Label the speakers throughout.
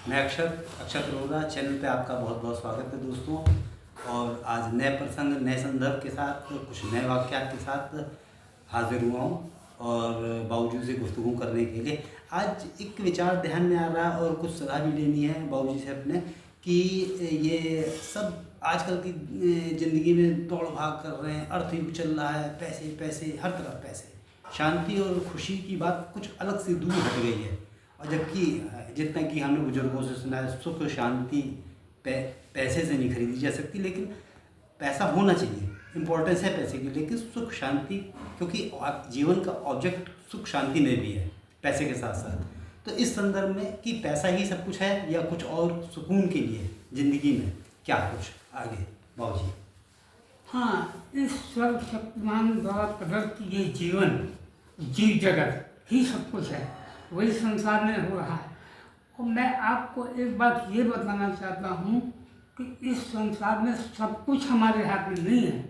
Speaker 1: मैं अक्षत अरोड़ा चैनल पे आपका बहुत बहुत स्वागत है दोस्तों। और आज नए प्रसंग नए संदर्भ के साथ कुछ नए वाक्यात के साथ हाजिर हुआ हूँ और बाबूजी से गुफ्तगू करने के लिए। आज एक विचार ध्यान में आ रहा है और कुछ सलाह भी लेनी है बाबूजी से अपने कि ये सब आजकल की ज़िंदगी में दौड़ भाग कर रहे हैं, अर्थ युग चल रहा है, पैसे पैसे हर तरफ पैसे, शांति और खुशी की बात कुछ अलग से दूर हट गई है। और जबकि जितना कि हमने बुजुर्गों से सुना है, सुख शांति पैसे से नहीं खरीदी जा सकती, लेकिन पैसा होना चाहिए, इम्पोर्टेंस है पैसे की, लेकिन सुख शांति, क्योंकि जीवन का ऑब्जेक्ट सुख शांति में भी है पैसे के साथ साथ। तो इस संदर्भ में कि पैसा ही सब कुछ है या कुछ और सुकून के लिए ज़िंदगी में क्या कुछ आगे बाबूजी?
Speaker 2: हाँ, इस सर्वशक्तिमान द्वारा प्रदत्त ये जीवन, जीव जगत ही सब कुछ है, वही संसार में हो रहा है। और मैं आपको एक बात ये बताना चाहता हूँ कि इस संसार में सब कुछ हमारे हाथ में नहीं है।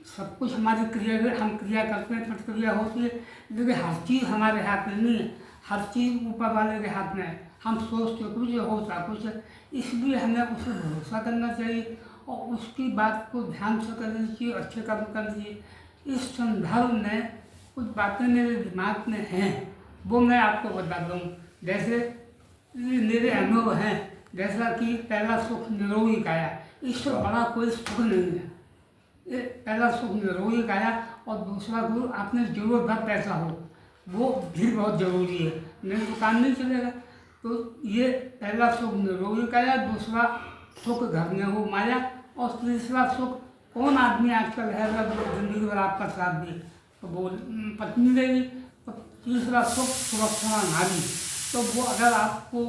Speaker 2: सब कुछ हमारी क्रिया, हम क्रिया करते हैं, प्रतिक्रिया होती है, लेकिन हर चीज़ हमारे हाथ में नहीं है। हर चीज़ ऊपर वाले के हाथ में है। हम सोचते कुछ होता कुछ है, इसलिए हमें उसे भरोसा करना चाहिए और उसकी बात को ध्यान से करना चाहिए, अच्छे कर्म करना चाहिए। इस संदर्भ में कुछ बातें मेरे दिमाग में हैं, वो मैं आपको बताता हूँ। जैसे मेरे अनुभव हैं, जैसा कि पहला सुख निरोगी काया, इससे बड़ा कोई सुख नहीं है। ये पहला सुख निरोगी काया और दूसरा गुरु आपने जरूरत भर पैसा हो, वो भी बहुत ज़रूरी है, नहीं तो काम नहीं चलेगा। तो ये पहला सुख निरोगी काया, दूसरा सुख घर में हो माया, और तीसरा सुख कौन आदमी आजकल है जिंदगी भर आपका साथ दे, तो वो पत्नी देगी। तो तीसरा सुख सुरक्षा नारी, तो वो अगर आपको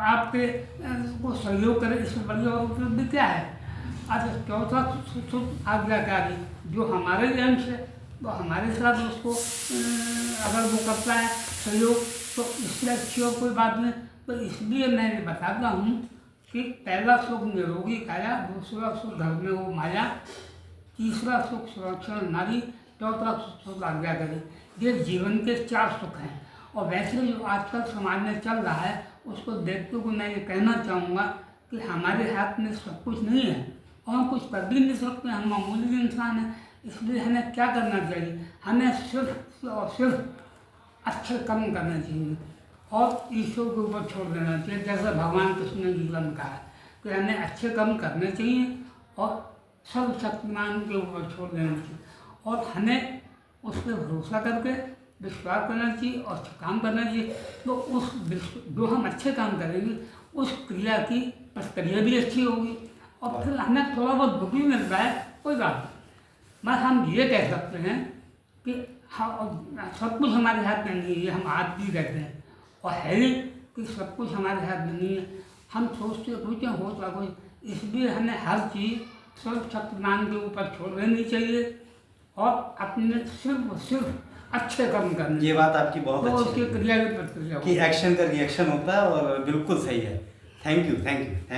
Speaker 2: आपके को सहयोग करे, इससे बढ़िया और उपलब्धि क्या है। अच्छा, चौथा सुख आज्ञाकारी, जो हमारे अंश है, तो हमारे साथ उसको अगर वो करता है सहयोग, तो इससे अच्छी और कोई बात नहीं। तो इसलिए मैं बताता हूँ कि पहला सुख निरोगी काया, दूसरा सुख घर में हो माया, तीसरा सुख सुरक्षण नारी, चौथा सुख आज्ञाकारी। ये जीवन के 4 सुख हैं। और वैसे जो आजकल समाज में चल रहा है, उसको देखते हुए मैं ये कहना चाहूँगा कि हमारे हाथ में सब कुछ नहीं है और हम कुछ कर भी नहीं सकते, हम मामूली इंसान हैं। इसलिए हमें क्या करना चाहिए, हमें सिर्फ और सिर्फ अच्छे कर्म करने चाहिए और ईश्वर के ऊपर छोड़ देना चाहिए। जैसे भगवान कृष्ण ने गीता में कहा है कि हमें अच्छे कर्म करने चाहिए और सर्वशक्तिमान के ऊपर छोड़ देना चाहिए, और हमें उस पर भरोसा करके विश्वास करना चाहिए और काम करना चाहिए। तो उस जो हम अच्छे काम करेंगे, उस क्रिया की प्रतिक्रिया भी अच्छी होगी और फिर हमें थोड़ा बहुत दुख भी मिल रहा है, कोई बात नहीं। बस हम ये कह सकते हैं कि हाँ, सब कुछ हमारे हाथ में नहीं है, हम आज भी कहते हैं, और है ही कि सब कुछ हमारे हाथ में नहीं है। हम सोचते कुछ होता कुछ, इसलिए हमें हर चीज़ सर्वशक्तिमान के ऊपर छोड़ देनी चाहिए और अपने सिर्फ अच्छे कर्म करने।
Speaker 1: ये बात आपकी बहुत
Speaker 2: तो
Speaker 1: अच्छी
Speaker 2: उसकी
Speaker 1: है
Speaker 2: क्रिया की प्रतिक्रिया
Speaker 1: कि एक्शन का रिएक्शन होता है और बिल्कुल सही है। Thank you thanks.